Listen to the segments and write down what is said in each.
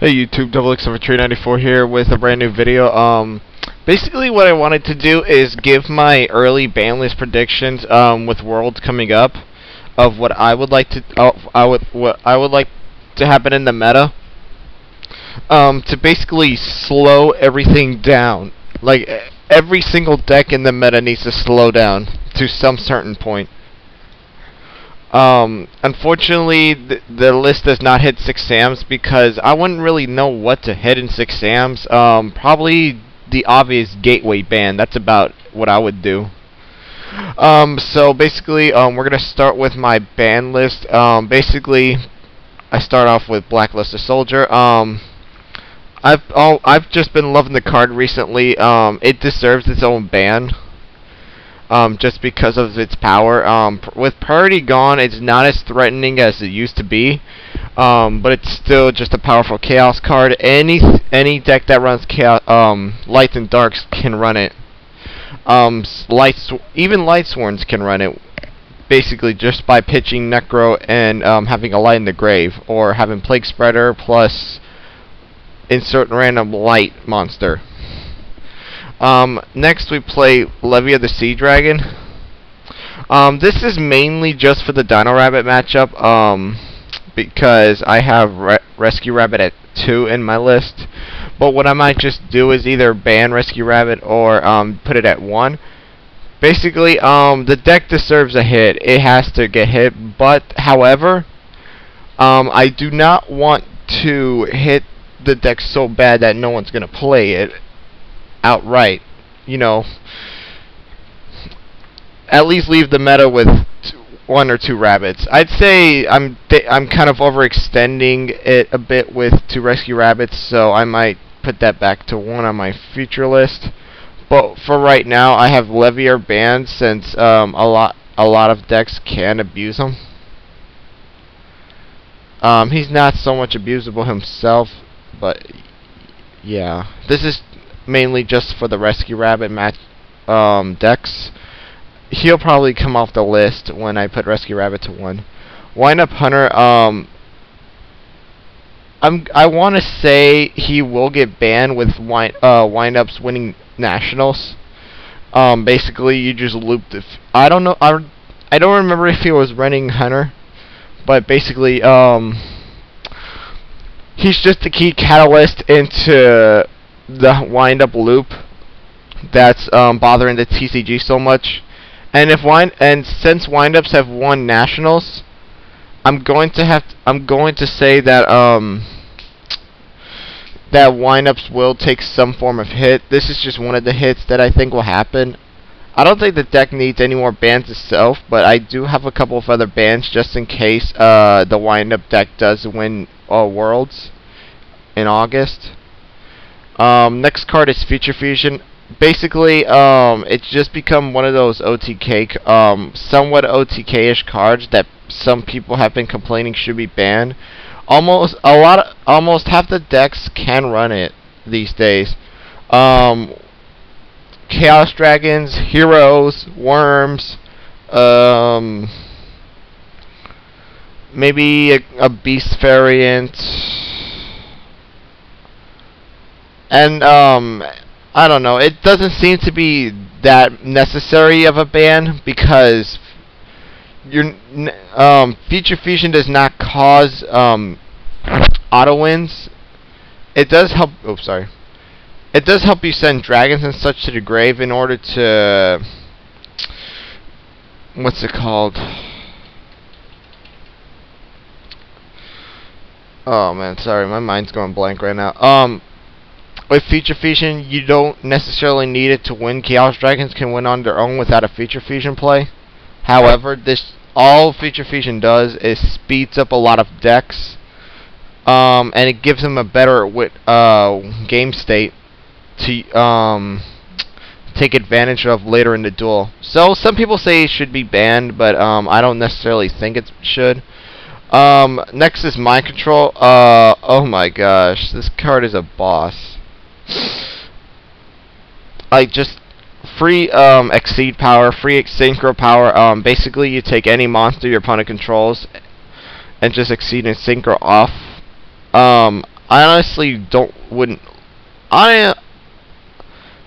Hey YouTube, XX-Infantry94 here with a brand new video. Basically what I wanted to do is give my early Banlist predictions with Worlds coming up of what I would like to what I would like to happen in the meta. To basically slow everything down. Like every single deck in the meta needs to slow down to some certain point. Unfortunately, the list does not hit 6 SAMs because I wouldn't really know what to hit in 6 SAMs. Probably the obvious gateway ban. That's about what I would do. So basically, we're gonna start with my ban list. Basically, I start off with Blacklisted Soldier. I've just been loving the card recently. It deserves its own ban. Just because of its power. With priority gone, it's not as threatening as it used to be, but it's still just a powerful chaos card. Any deck that runs chaos, lights and darks can run it. Even Lightsworns can run it, basically just by pitching Necro and having a light in the grave, or having Plague Spreader plus insert random light monster. Next we play Levy of the Sea Dragon. This is mainly just for the Dino Rabbit matchup, because I have Rescue Rabbit at 2 in my list. But what I might just do is either ban Rescue Rabbit or put it at 1. Basically, the deck deserves a hit. It has to get hit, but however, I do not want to hit the deck so bad that no one's gonna play it outright. You know, at least leave the meta with 1 or 2 rabbits. I'd say I'm kind of overextending it a bit with 2 rescue rabbits, so I might put that back to 1 on my future list. But for right now, I have Levier banned since a lot of decks can abuse him. He's not so much abusable himself, but yeah, this is mainly just for the Rescue Rabbit match decks. He'll probably come off the list when I put Rescue Rabbit to 1. Wind Up Hunter, I want to say he will get banned with Wind Up's winning Nationals. Basically, you just loop the. I don't know. I don't remember if he was running Hunter, but basically, he's just the key catalyst into the wind-up loop that's bothering the TCG so much. And since wind-ups have won Nationals, I'm going to say that that wind-ups will take some form of hit. This is just one of the hits that I think will happen. I don't think the deck needs any more bans itself, but I do have a couple of other bans just in case the wind-up deck does win Worlds in August. Next card is Future Fusion. Basically, it's just become one of those OTK, somewhat OTK-ish cards that some people have been complaining should be banned. Almost half the decks can run it these days. Chaos Dragons, Heroes, Worms, maybe a Beast variant. And I don't know. It doesn't seem to be that necessary of a ban because Future Fusion does not cause auto wins. It does help. Oh, sorry. It does help you send dragons and such to the grave in order to. What's it called? Oh man, sorry, my mind's going blank right now. With Future Fusion, you don't necessarily need it to win. Chaos Dragons can win on their own without a Future Fusion play. However, all Future Fusion does is speeds up a lot of decks, and it gives them a better game state to take advantage of later in the duel. So some people say it should be banned, but I don't necessarily think it should. Next is Mind Control. Oh my gosh, this card is a boss. Like, just free exceed power, free synchro power. Basically, you take any monster your opponent controls and just exceed and synchro off. I honestly wouldn't.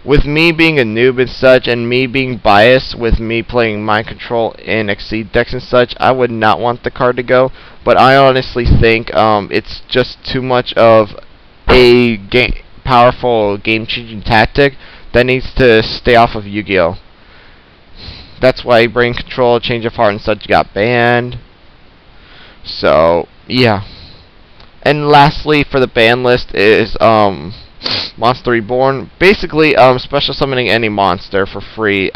With me being a noob and such, and me being biased with me playing Mind Control in Exceed decks and such, I would not want the card to go. But I honestly think it's just too much of a powerful game-changing tactic that needs to stay off of Yu-Gi-Oh! That's why Brain Control, Change of Heart, and such got banned. So yeah. And lastly, for the ban list is Monster Reborn. Basically, special summoning any monster for free.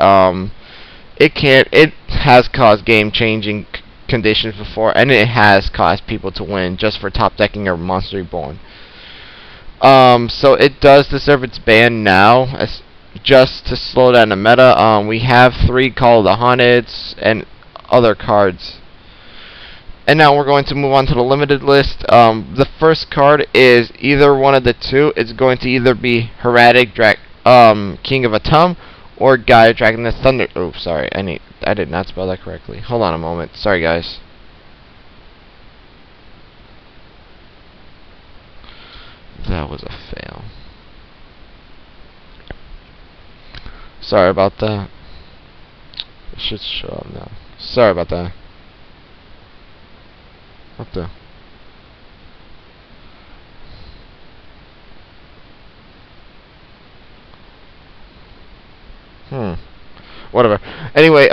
It has caused game-changing conditions before, and it has caused people to win just for top decking or Monster Reborn. So it does deserve its ban now, as just to slow down the meta. We have 3 Call of the Haunteds and other cards. And now we're going to move on to the limited list. The first card is either one of the two. It's going to either be Heretic King of Atum or Gaia Dragon the Thunder. Oh, sorry, I did not spell that correctly. Hold on a moment. Sorry, guys. That was a fail. Sorry about that. It should show up now. Sorry about that. What the? Whatever. Anyway,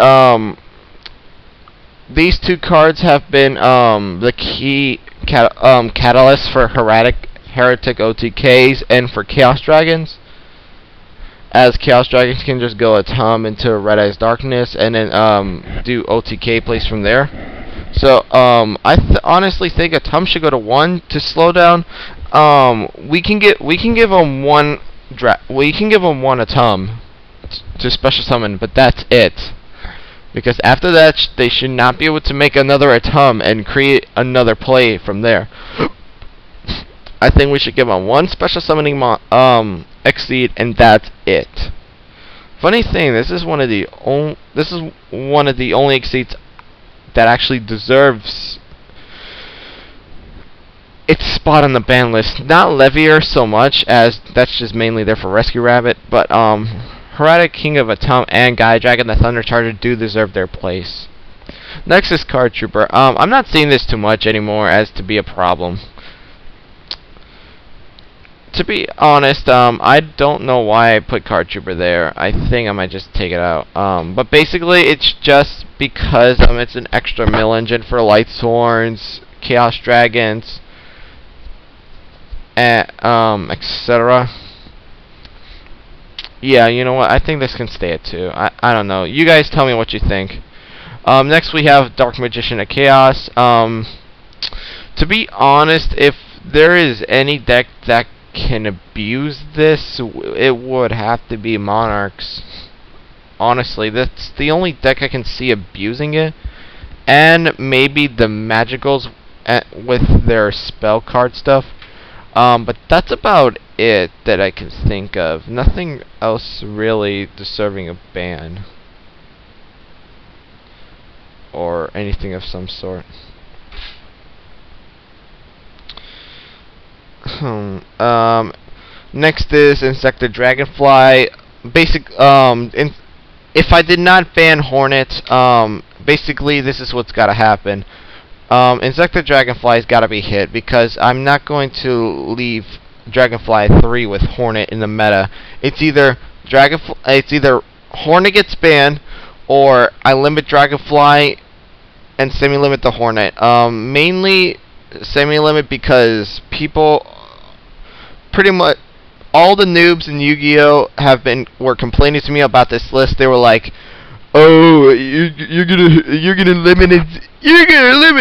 these 2 cards have been the key catalysts for Heretic OTKs and for Chaos Dragons. As Chaos Dragons can just go Atum into Red Eyes Darkness and then do OTK plays from there. So I honestly think Atum should go to 1 to slow down. We can give him one Atum to special summon, but that's it. Because after that, they should not be able to make another Atum and create another play from there. I think we should give him 1 special summoning Exceed, and that's it. Funny thing, this is one of the only Exceeds that actually deserves its spot on the ban list. Not Levier so much, as that's just mainly there for Rescue Rabbit, but Heretic King of Atum and Gaia Dragon the Thunder Charger do deserve their place. Next is Card Trooper. I'm not seeing this too much anymore as to be a problem. To be honest, I don't know why I put Card Trooper there. I think I might just take it out. But basically, it's just because it's an extra mill engine for Light Sworns, Chaos Dragons, and etc. Yeah, you know what? I think this can stay at 2. I don't know. You guys tell me what you think. Next, we have Dark Magician of Chaos. To be honest, if there is any deck that can abuse this, it would have to be Monarchs. Honestly, that's the only deck I can see abusing it, and maybe the Magicals with their spell card stuff. But that's about it that I can think of. Nothing else really deserving a ban or anything of some sort. Next is Insector Dragonfly. If I did not ban Hornet, basically this is what's gotta happen. Insector Dragonfly's gotta be hit, because I'm not going to leave Dragonfly 3 with Hornet in the meta. It's either Hornet gets banned, or I limit Dragonfly and semi-limit the Hornet. Mainly semi-limit because people, pretty much all the noobs in Yu-Gi-Oh were complaining to me about this list. They were like, "Oh, you're gonna limit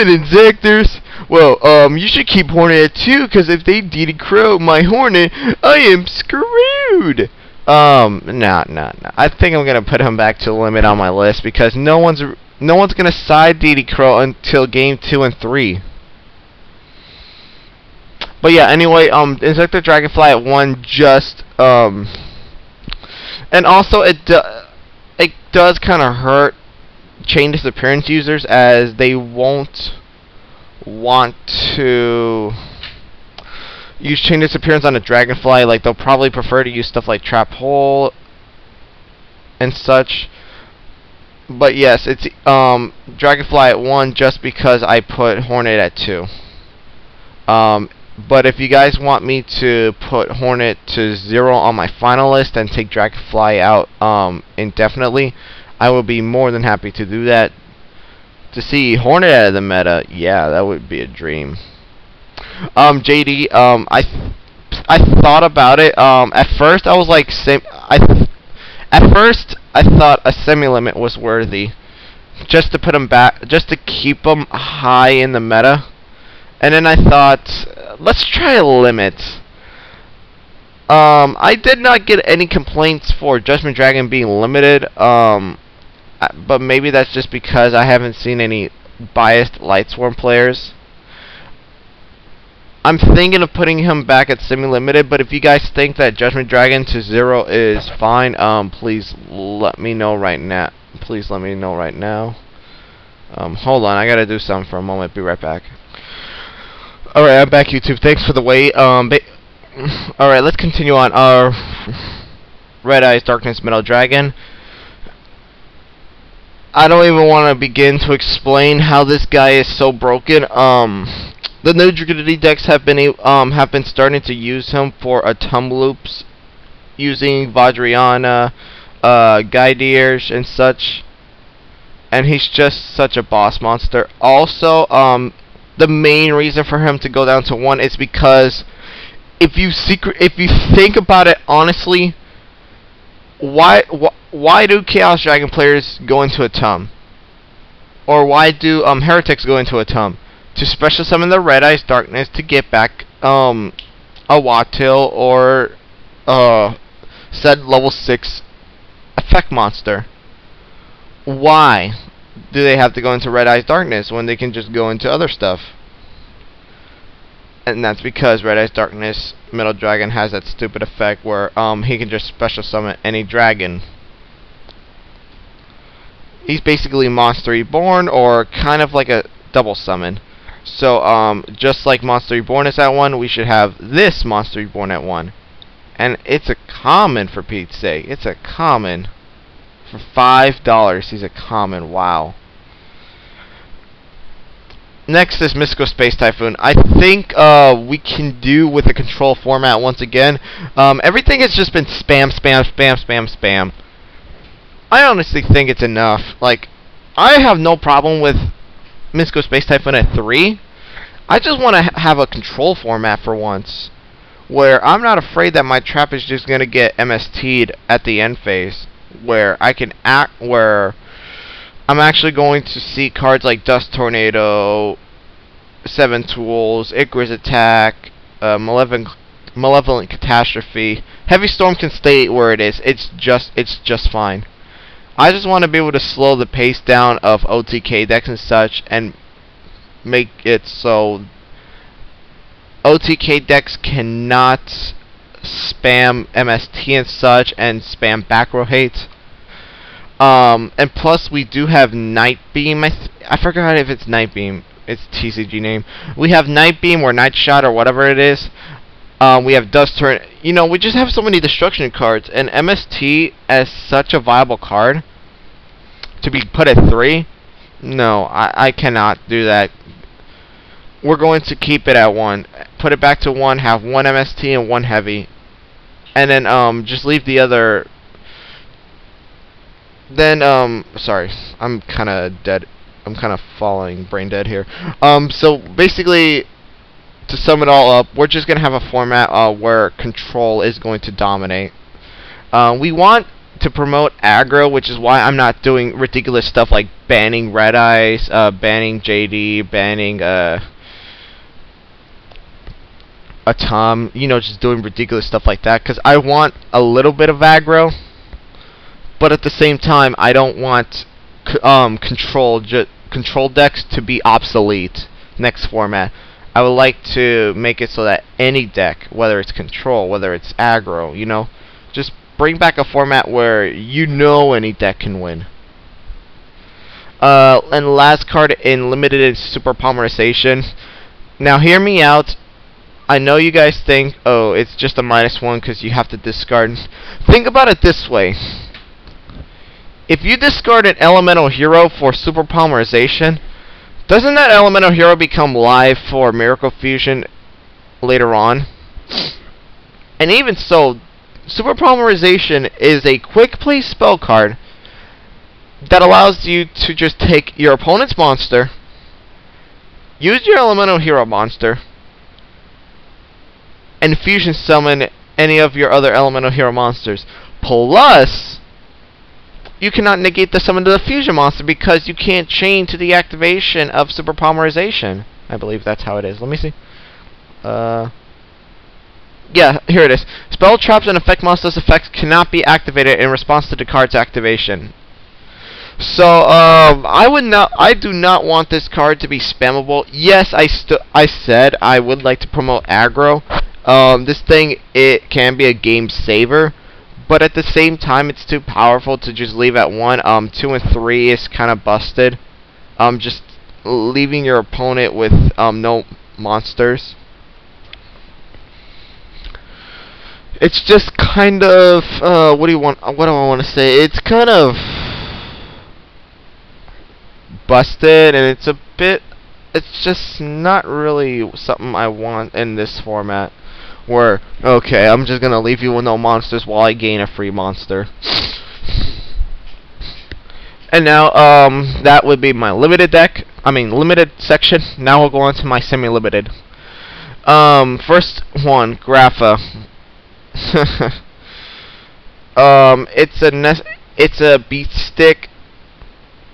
Insectors. Well, you should keep Hornet at 2, because if they DD Crow my Hornet, I am screwed." Nah. I think I'm gonna put him back to limit on my list, because no one's gonna side DD Crow until game 2 and 3. But yeah, anyway, Insector Dragonfly at 1 just and also it does kind of hurt Chain Disappearance users, as they won't want to. use chain disappearance on a Dragonfly. Like, they'll probably prefer to use stuff like Trap Hole and such. But yes, it's Dragonfly at 1 just because I put Hornet at 2. But if you guys want me to put Hornet to 0 on my final list and take Dragonfly out indefinitely, I will be more than happy to do that. To see Hornet out of the meta, yeah, that would be a dream. JD, I thought about it. At first I was like, at first I thought a semi-limit was worthy, just to put him back, just to keep him high in the meta. And then I thought, let's try a limit. I did not get any complaints for Judgment Dragon being limited. But maybe that's just because I haven't seen any biased Lightsworn players. I'm thinking of putting him back at semi-limited, but if you guys think that Judgment Dragon to 0 is fine, please let me know right now. Please let me know right now. Hold on, I gotta do something for a moment. Be right back. Alright, I'm back, YouTube. Thanks for the wait. Alright, let's continue on. Red Eyes Darkness Metal Dragon. I don't even want to begin to explain how this guy is so broken. The new Dragidity decks have been starting to use him for autumn loops, using Vajrayana, Guideers, and such. And he's just such a boss monster. Also, the main reason for him to go down to 1 is because if you think about it honestly, why do Chaos Dragon players go into autumn? Or why do heretics go into autumn? To special summon the Red Eyes Darkness to get back a Wattil or said level 6 effect monster. Why do they have to go into Red Eyes Darkness when they can just go into other stuff? And that's because Red Eyes Darkness Metal Dragon has that stupid effect where he can just special summon any dragon. He's basically Monster Reborn, or kind of like a double summon. So, just like Monster Reborn is at 1, we should have this Monster Reborn at 1. And it's a common, for Pete's sake. It's a common. For $5, he's a common. Wow. Next is Mystical Space Typhoon. I think we can do with the control format once again. Everything has just been spam, spam, spam, spam, spam. I honestly think it's enough. Like, I have no problem with Mystical Space Typhoon at 3. I just want to have a control format for once, where I'm not afraid that my trap is just gonna get MST'd at the end phase, where I can where I'm actually going to see cards like Dust Tornado, 7 Tools, Icarus Attack, Malevolent Catastrophe. Heavy Storm can stay where it is. It's just fine. I just want to be able to slow the pace down of OTK decks and such, and make it so OTK decks cannot spam MST and such, and spam back row hate. And plus we do have Night Beam. I forgot if it's Night Beam. It's TCG name. We have Night Beam or Night Shot or whatever it is. We have Dust Turn. You know, we just have so many destruction cards, and MST as such a viable card to be put at 3. No, I cannot do that. We're going to keep it at 1. Put it back to 1. Have 1 MST and 1 heavy, and then just leave the other. Then sorry, I'm kind of dead. I'm kind of falling brain dead here. So basically, to sum it all up, we're just gonna have a format where control is going to dominate. We want to promote aggro, which is why I'm not doing ridiculous stuff like banning Red Eyes, banning JD, banning Atom. You know, just doing ridiculous stuff like that, because I want a little bit of aggro, but at the same time, I don't want control decks to be obsolete. Next format, I would like to make it so that any deck, whether it's control, whether it's aggro, you know, just bring back a format where you know any deck can win. And last card in limited and super polymerization. Now hear me out. I know you guys think, oh, it's just a -1 because you have to discard. Think about it this way. If you discard an elemental hero for super polymerization, doesn't that elemental hero become live for Miracle Fusion later on? And even so, super polymerization is a quick play spell card that allows you to just take your opponent's monster, use your elemental hero monster, and fusion summon any of your other elemental hero monsters. Plus, you cannot negate the summon to the fusion monster because you can't chain to the activation of super polymerization. I believe that's how it is. Let me see. Yeah, here it is. Spell traps and effect monsters' effects cannot be activated in response to the card's activation. So, I do not want this card to be spammable. Yes, I said I would like to promote aggro. This thing, it can be a game saver, but at the same time, it's too powerful to just leave at 1. 2 and 3 is kind of busted. Just leaving your opponent with no monsters. It's just kind of what do I want to say? It's kind of busted, and it's just not really something I want in this format. Where, okay, I'm just gonna leave you with no monsters while I gain a free monster. And now, that would be my limited deck. I mean, limited section. Now we'll go on to my semi-limited. First one, Grapha. It's a beat stick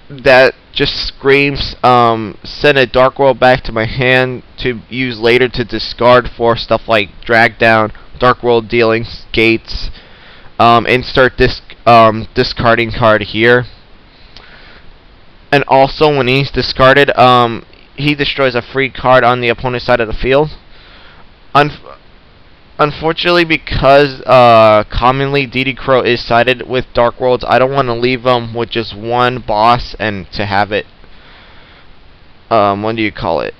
that just screams, send a Dark World back to my hand to use later to discard for stuff like drag down, Dark World dealings, gates, insert discarding card here. And also when he's discarded, he destroys a free card on the opponent's side of the field. Unfortunately, because commonly DD Crow is sided with Dark Worlds, I don't want to leave them with just one boss and to have it, what do you call it?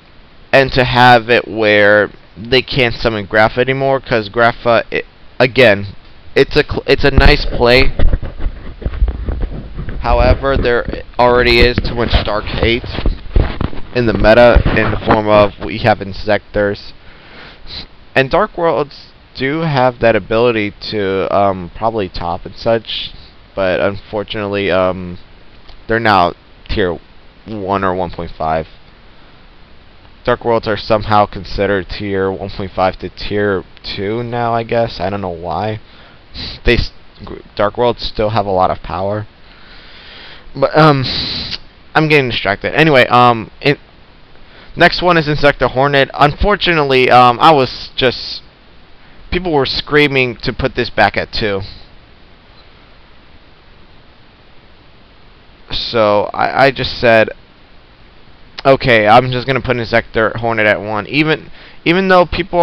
And to have it where they can't summon Grapha anymore, because Grapha, again, it's a nice play. However, there already is too much Dark Hate in the meta in the form of we have Insectors. And Dark Worlds do have that ability to probably top and such, but unfortunately they're now tier 1 or 1.5. Dark Worlds are somehow considered tier 1.5 to tier 2 now, I guess. I don't know why. Dark Worlds still have a lot of power. But I'm getting distracted. Anyway, next one is Insector Hornet. Unfortunately, people were screaming to put this back at 2. So I just said, okay, I'm just gonna put Insector Hornet at 1. Even though people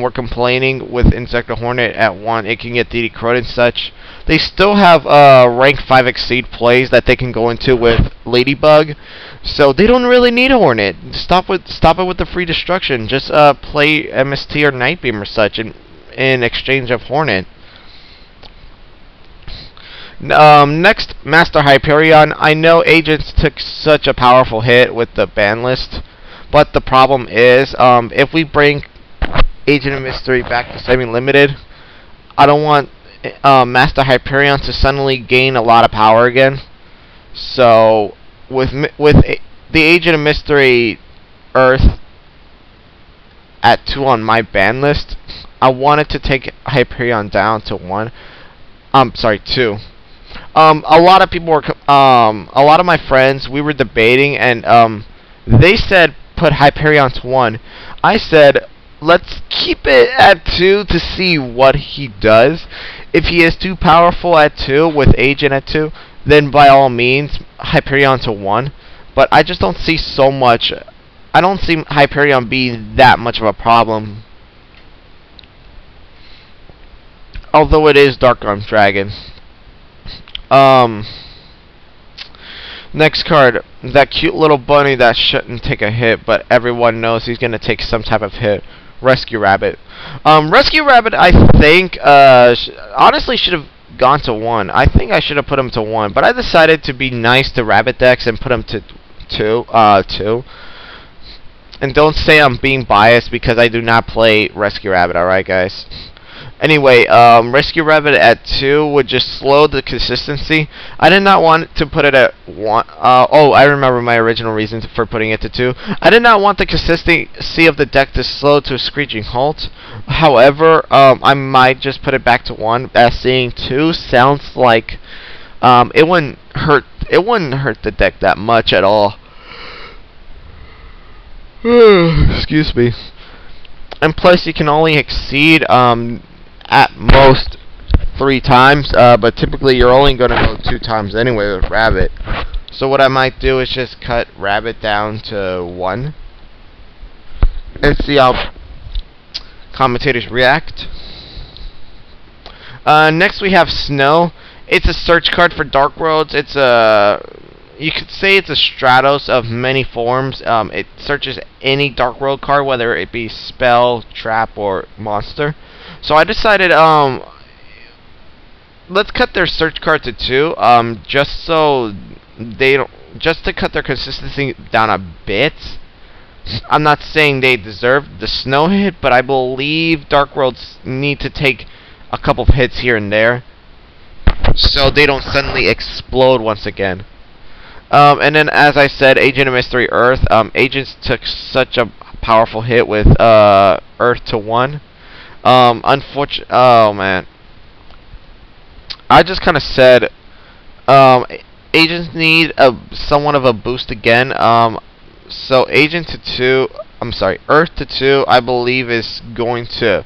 were complaining with Insector Hornet at 1, it can get DD Crowed and such. They still have rank 5 exceed plays that they can go into with Ladybug, so they don't really need Hornet. Stop it with the free destruction. Just play MST or Nightbeam or such in exchange of Hornet. Next, Master Hyperion. I know Agents took such a powerful hit with the ban list, but the problem is, if we bring Agent of Mystery back to semi-limited, I don't want Master Hyperion to suddenly gain a lot of power again. So, with the Agent of Mystery Earth at 2 on my ban list, I wanted to take Hyperion down to 1. 2. A lot of people were, a lot of my friends, we were debating, and they said put Hyperion to 1. I said, let's keep it at 2 to see what he does. If he is too powerful at 2 with Agent at 2, then by all means Hyperion to 1. But I just don't see so much. I don't see Hyperion being that much of a problem. Although it is Dark Arm Dragon. Next card, that cute little bunny that shouldn't take a hit, but everyone knows he's gonna take some type of hit. Rescue Rabbit. Rescue Rabbit, I think, honestly should have gone to 1. I think I should have put him to 1, but I decided to be nice to Rabbit decks and put him to 2. And don't say I'm being biased because I do not play Rescue Rabbit, alright guys? Anyway, Rescue Rabbit at 2 would just slow the consistency. I did not want to put it at 1. Oh, I remember my original reason for putting it to 2. I did not want the consistency of the deck to slow to a screeching halt. However, I might just put it back to 1, as seeing 2 sounds like it wouldn't hurt the deck that much at all. Excuse me. And plus, you can only exceed at most 3 times, but typically you're only going to go 2 times anyway with Rabbit. So what I might do is just cut Rabbit down to 1 and see how commentators react. Next we have Snow. It's a search card for Dark Worlds. It's you could say it's a Stratos of many forms. It searches any Dark World card, whether it be spell, trap, or monster. So I decided, let's cut their search card to 2, just so they don't, just to cut their consistency down a bit. I'm not saying they deserve the Snow hit, but I believe Dark Worlds need to take a couple of hits here and there, so they don't suddenly explode once again. And then, as I said, Agent of Mystery Earth. Agents took such a powerful hit with Earth to 1. Unfortunately, oh man, I just kind of said agents need somewhat of a boost again. So Agent to 2, I'm sorry, Earth to 2, I believe is going to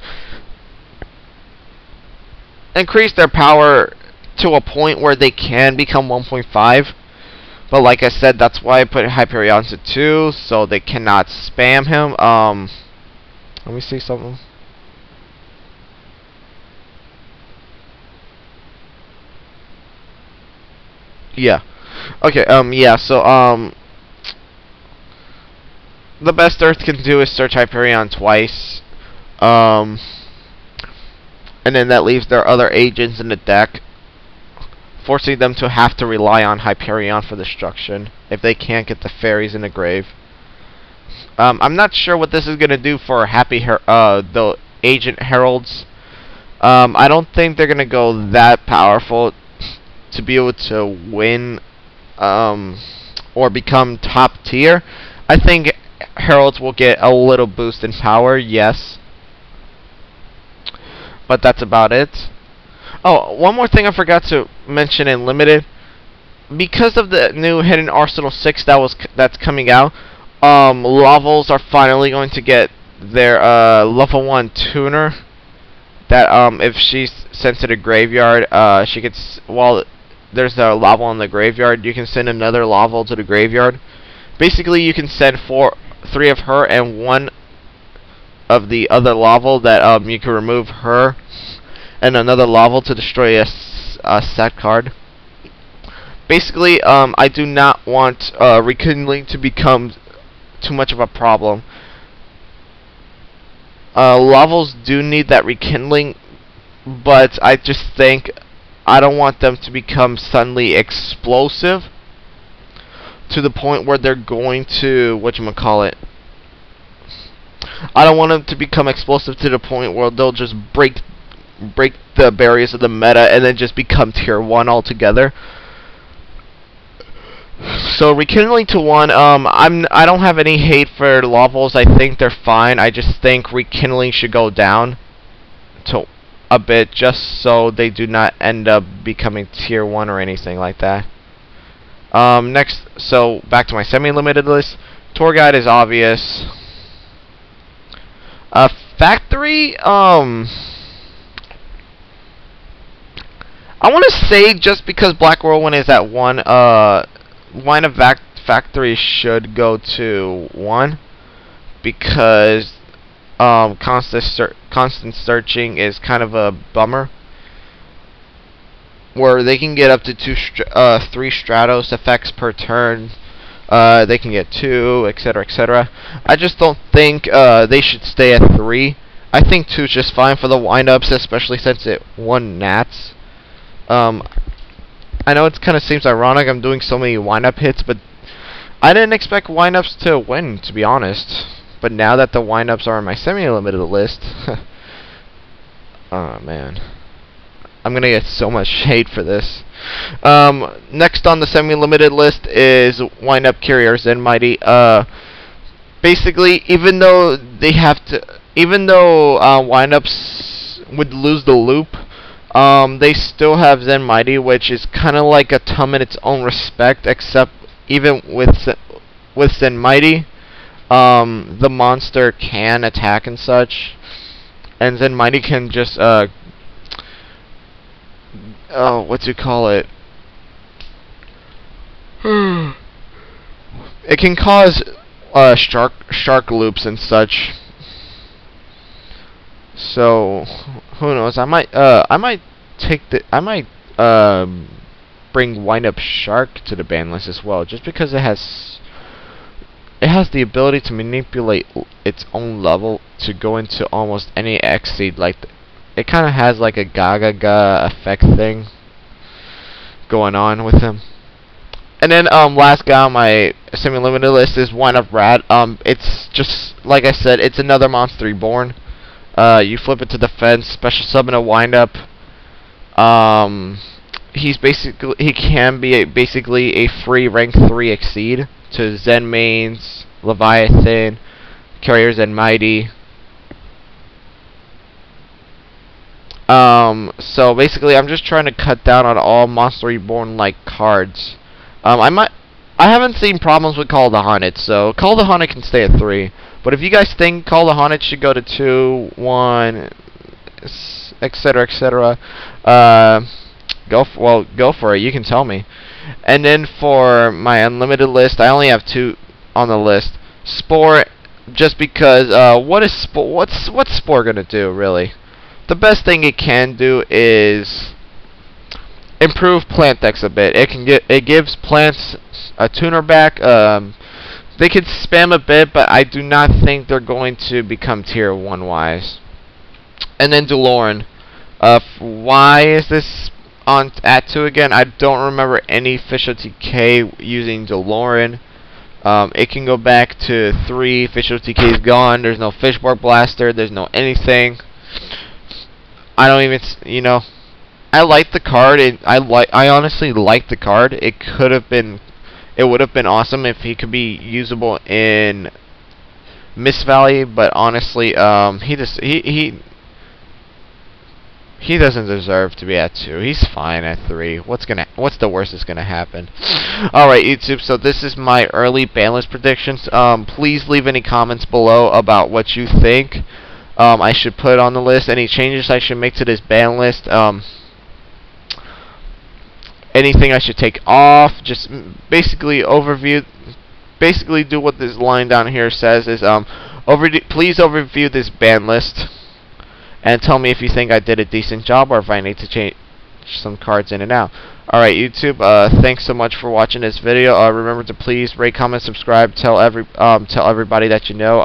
increase their power to a point where they can become 1.5. But like I said, that's why I put Hyperion to 2, so they cannot spam him. Let me see something. Yeah. Okay, yeah, so, the best Earth can do is search Hyperion twice. And then that leaves their other agents in the deck, forcing them to have to rely on Hyperion for destruction if they can't get the fairies in the grave. I'm not sure what this is gonna do for the Agent Heralds. I don't think they're gonna go that powerful to be able to win or become top tier. I think Heralds will get a little boost in power, yes, but that's about it. Oh, one more thing I forgot to mention in Limited. Because of the new Hidden Arsenal 6 that's coming out, Lavels are finally going to get their level 1 tuner. That if she's sent to the graveyard, she could while there's a Laval in the graveyard, you can send another Laval to the graveyard. Basically, you can send 3 of her and 1 of the other Laval that you can remove her and another Laval to destroy a set card. Basically, I do not want rekindling to become too much of a problem. Lavals do need that rekindling, but I just think I don't want them to become suddenly explosive to the point where they're going to, whatchamacallit, I don't want them to become explosive to the point where they'll just break the barriers of the meta and then just become tier 1 altogether. So rekindling to 1, I don't have any hate for Lavals. I think they're fine. I just think rekindling should go down to a bit, just so they do not end up becoming tier 1 or anything like that. Next, so back to my semi-limited list. Tour guide is obvious. Factory, I want to say just because Black Whirlwind is at 1, Line of Factory should go to 1 because constant searching is kind of a bummer. Where they can get up to 3 Stratos effects per turn. They can get 2, etc., etc. I just don't think they should stay at 3. I think 2 is just fine for the windups, especially since it won Nats. I know it kind of seems ironic I'm doing so many windup hits, but I didn't expect windups to win, to be honest. But now that the windups are on my semi-limited list, oh man, I'm gonna get so much hate for this. Next on the semi-limited list is windup carriers and mighty. Basically, even though windups would lose the loop, they still have Zen Mighty, which is kind of like a Tum in its own respect, except even with Zen Mighty, the monster can attack and such, and Zen Mighty can just what's you call it? It can cause shark loops and such. So who knows? I might bring Wind Up Shark to the ban list as well, just because it has the ability to manipulate its own level to go into almost any Exceed. Like it kind of has like a Gaga effect thing going on with him. And then last guy on my semi-limited list is Wind Up Rat. It's just like I said, it's another monster reborn. You flip it to defense, special summon a Wind Up. He can be basically a free rank 3 Exceed to Zen Mains, Leviathan, Carriers and Mighty. So basically I'm just trying to cut down on all Monster Reborn like cards. I haven't seen problems with Call of the Haunted, so Call of the Haunted can stay at 3. But if you guys think Call of the Haunted should go to 2, 1, etc., etc., go for it. You can tell me. And then for my unlimited list, I only have 2 on the list. Spore, just because what's Spore gonna do really? The best thing it can do is improve plant decks a bit. It gives plants a tuner back. They could spam a bit, but I do not think they're going to become tier 1 wise. And then DeLorean. Why is this on at 2 again? I don't remember any official TK using DeLorean. It can go back to 3. Official TK is gone. There's no Fishborg Blaster. There's no anything. I don't even, I like the card. I honestly like the card. It would have been awesome if he could be usable in Mist Valley, but honestly, he doesn't deserve to be at 2. He's fine at 3. What's the worst that's gonna happen? Alright, YouTube, so this is my early ban list predictions. Please leave any comments below about what you think I should put on the list, any changes I should make to this ban list, anything I should take off. Just basically overview. Basically, do what this line down here says is please overview this ban list and tell me if you think I did a decent job or if I need to change some cards in and out. Alright, YouTube, thanks so much for watching this video. Remember to please rate, comment, subscribe, tell everybody that you know.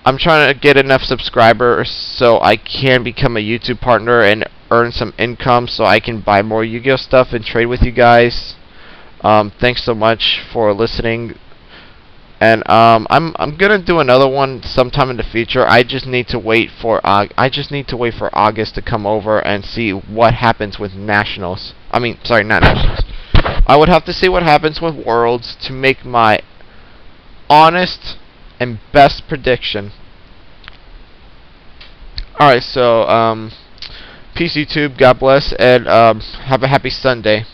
I'm trying to get enough subscribers so I can become a YouTube partner and earn some income so I can buy more Yu-Gi-Oh stuff and trade with you guys. Thanks so much for listening. And I'm gonna do another one sometime in the future. I just need to wait for August to come over and see what happens with Nationals. I mean, sorry, not Nationals. I would have to see what happens with Worlds to make my honest and best prediction. Alright, so peace YouTube, God bless, and have a happy Sunday.